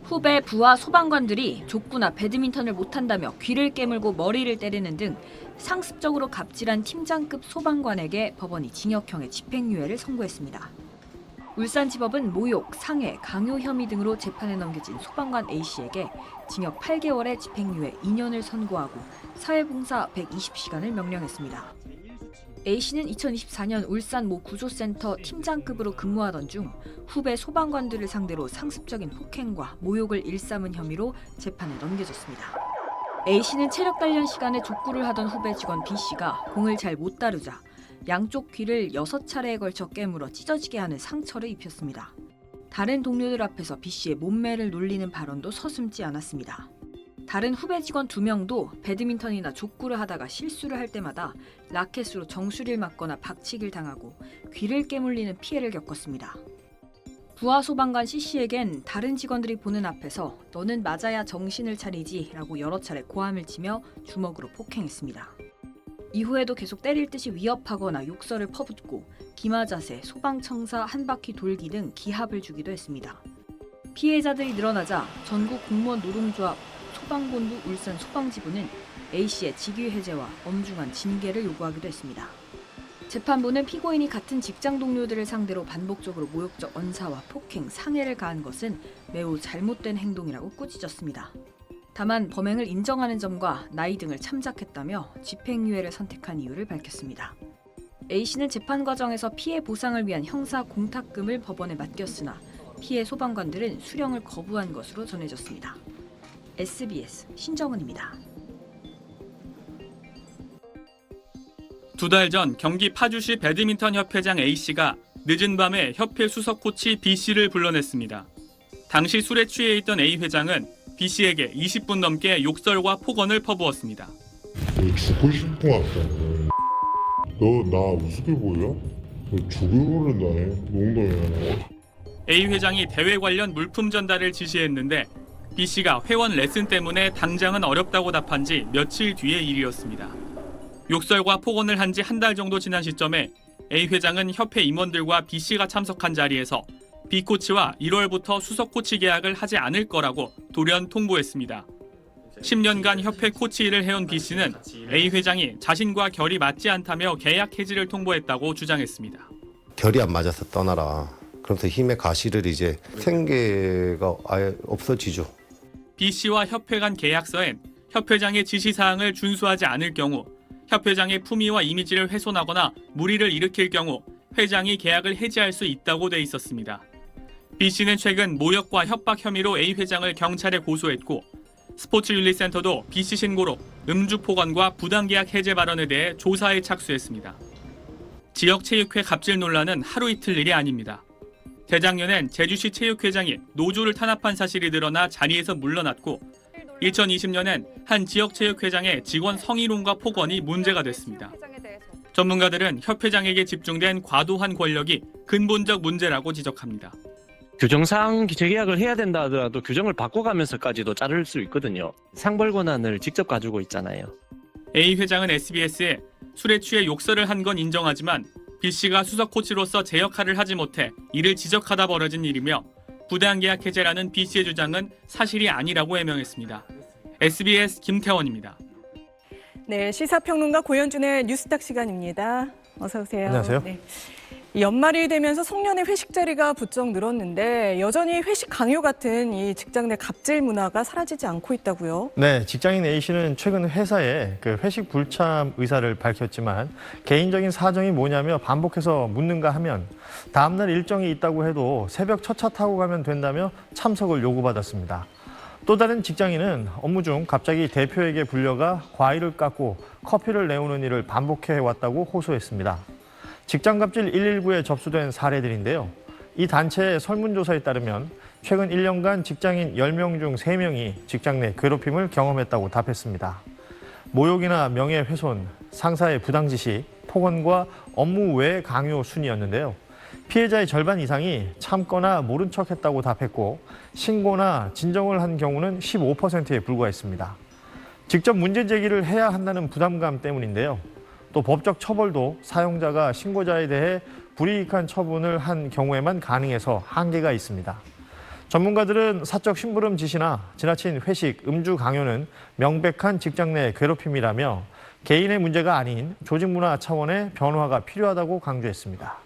후배 부하 소방관들이 족구나 배드민턴을 못한다며 귀를 깨물고 머리를 때리는 등 상습적으로 갑질한 팀장급 소방관에게 법원이 징역형의 집행유예를 선고했습니다. 울산지법은 모욕, 상해, 강요 혐의 등으로 재판에 넘겨진 소방관 A씨에게 징역 8개월의 집행유예 2년을 선고하고 사회봉사 120시간을 명령했습니다. A씨는 2024년 울산 모 구조센터 팀장급으로 근무하던 중 후배 소방관들을 상대로 상습적인 폭행과 모욕을 일삼은 혐의로 재판에 넘겨졌습니다. A씨는 체력 단련 시간에 족구를 하던 후배 직원 B씨가 공을 잘 못 다루자 양쪽 귀를 6차례에 걸쳐 깨물어 찢어지게 하는 상처를 입혔습니다. 다른 동료들 앞에서 B씨의 몸매를 놀리는 발언도 서슴지 않았습니다. 다른 후배 직원 2명도 배드민턴이나 족구를 하다가 실수를 할 때마다 라켓으로 정수리를 맞거나 박치기를 당하고 귀를 깨물리는 피해를 겪었습니다. 부하 소방관 C씨에겐 다른 직원들이 보는 앞에서 너는 맞아야 정신을 차리지 라고 여러 차례 고함을 치며 주먹으로 폭행했습니다. 이후에도 계속 때릴 듯이 위협하거나 욕설을 퍼붓고 기마자세, 소방청사 한 바퀴 돌기 등 기합을 주기도 했습니다. 피해자들이 늘어나자 전국 공무원 노동조합 소방본부 울산 소방지부는 A씨의 직위 해제와 엄중한 징계를 요구하기도 했습니다. 재판부는 피고인이 같은 직장 동료들을 상대로 반복적으로 모욕적 언사와 폭행, 상해를 가한 것은 매우 잘못된 행동이라고 꾸짖었습니다. 다만 범행을 인정하는 점과 나이 등을 참작했다며 집행유예를 선택한 이유를 밝혔습니다. A씨는 재판 과정에서 피해 보상을 위한 형사 공탁금을 법원에 맡겼으나 피해 소방관들은 수령을 거부한 것으로 전해졌습니다. SBS 신정은입니다. 2달 전 경기 파주시 배드민턴 협회장 A씨가 늦은 밤에 협회 수석 코치 B씨를 불러냈습니다. 당시 술에 취해 있던 A 회장은 B씨에게 20분 넘게 욕설과 폭언을 퍼부었습니다. 너 죽고 싶은 것 같다. 너 나 우습게 보여? 너 죽여버린다. 농담이야. A 회장이 대회 관련 물품 전달을 지시했는데 B씨가 회원 레슨 때문에 당장은 어렵다고 답한 지 며칠 뒤의 일이었습니다. 욕설과 폭언을 한 지 한 달 정도 지난 시점에 A 회장은 협회 임원들과 B씨가 참석한 자리에서 B 코치와 1월부터 수석 코치 계약을 하지 않을 거라고 돌연 통보했습니다. 10년간 협회 코치 일을 해온 B씨는 A 회장이 자신과 결이 맞지 않다며 계약 해지를 통보했다고 주장했습니다. 결이 안 맞아서 떠나라. 그러면서 힘의 가시를 이제 생계가 아예 없어지죠. B씨와 협회 간 계약서엔 협회장의 지시사항을 준수하지 않을 경우 협회장의 품위와 이미지를 훼손하거나 물의를 일으킬 경우 회장이 계약을 해지할 수 있다고 돼 있었습니다. B씨는 최근 모욕과 협박 혐의로 A 회장을 경찰에 고소했고 스포츠윤리센터도 B씨 신고로 음주 폭언과 부당계약 해제 발언에 대해 조사에 착수했습니다. 지역체육회 갑질 논란은 하루 이틀 일이 아닙니다. 재작년엔 제주시 체육회장이 노조를 탄압한 사실이 드러나 자리에서 물러났고 2020년엔 한 지역체육회장의 직원 성희롱과 폭언이 문제가 됐습니다. 전문가들은 협회장에게 집중된 과도한 권력이 근본적 문제라고 지적합니다. 규정상 재계약을 해야 된다 하더라도 규정을 바꿔가면서까지도 자를 수 있거든요. 상벌 권한을 직접 가지고 있잖아요. A 회장은 SBS에 술에 취해 욕설을 한 건 인정하지만 B씨가 수석 코치로서 제 역할을 하지 못해 이를 지적하다 벌어진 일이며 부당계약 해제라는 B씨의 주장은 사실이 아니라고 해명했습니다. SBS 김태원입니다. 네, 시사평론가 고현준의 뉴스닥 시간입니다. 어서 오세요. 안녕하세요. 네. 연말이 되면서 송년회 회식 자리가 부쩍 늘었는데 여전히 회식 강요 같은 이 직장 내 갑질 문화가 사라지지 않고 있다고요? 네, 직장인 A씨는 최근 회사에 회식 불참 의사를 밝혔지만 개인적인 사정이 뭐냐며 반복해서 묻는가 하면 다음날 일정이 있다고 해도 새벽 첫 차 타고 가면 된다며 참석을 요구받았습니다. 또 다른 직장인은 업무 중 갑자기 대표에게 불려가 과일을 깎고 커피를 내오는 일을 반복해왔다고 호소했습니다. 직장갑질 119에 접수된 사례들인데요. 이 단체의 설문조사에 따르면 최근 1년간 직장인 10명 중 3명이 직장 내 괴롭힘을 경험했다고 답했습니다. 모욕이나 명예훼손, 상사의 부당지시, 폭언과 업무 외 강요 순이었는데요. 피해자의 절반 이상이 참거나 모른 척했다고 답했고 신고나 진정을 한 경우는 15%에 불과했습니다. 직접 문제 제기를 해야 한다는 부담감 때문인데요. 또 법적 처벌도 사용자가 신고자에 대해 불이익한 처분을 한 경우에만 가능해서 한계가 있습니다. 전문가들은 사적 심부름 지시나 지나친 회식, 음주 강요는 명백한 직장 내 괴롭힘이라며 개인의 문제가 아닌 조직 문화 차원의 변화가 필요하다고 강조했습니다.